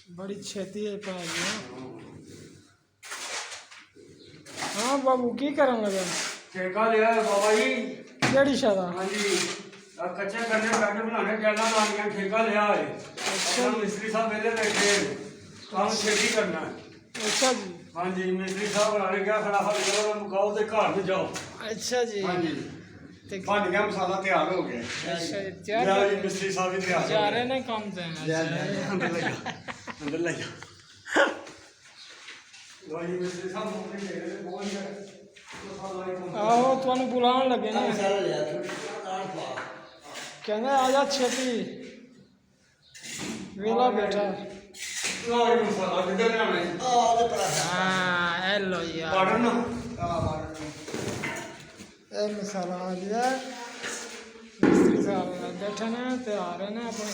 बड़ी छेती है पा गया। हाँ बाबू की करन लगे? ठेका लिया है बाबा जी। केड़ी शादा? हाँ जी कच्चे करने बैठ बनाने जैला लानियां ठेका लिया है। अच्छा जी। मिस्त्री साहब मेले बैठे काम खेती करना है। अच्छा जी। हाँ जी मिस्त्री साहब बनाने क्या फटाफट चलो मुकाओ तो घर में जाओ। अच्छा जी। हाँ जी बन गया मसाला तैयार हो गया। अच्छा जी लिया जी मिस्त्री साहब भी तैयार जा रहे ने काम से। अंदर ले जा अंदर ले जा। भाई मिस्त्री साहब मोटे मेरे बोल गए आओ तुहानू बुलान लगे ने। कहने आ जा छेती वेला बैठा। मसाला किधर जाना है? हाँ हेलो यार पाउडर ना ए मसाला आ गया। मिस्त्री साहब बैठे ने तैयार है अपने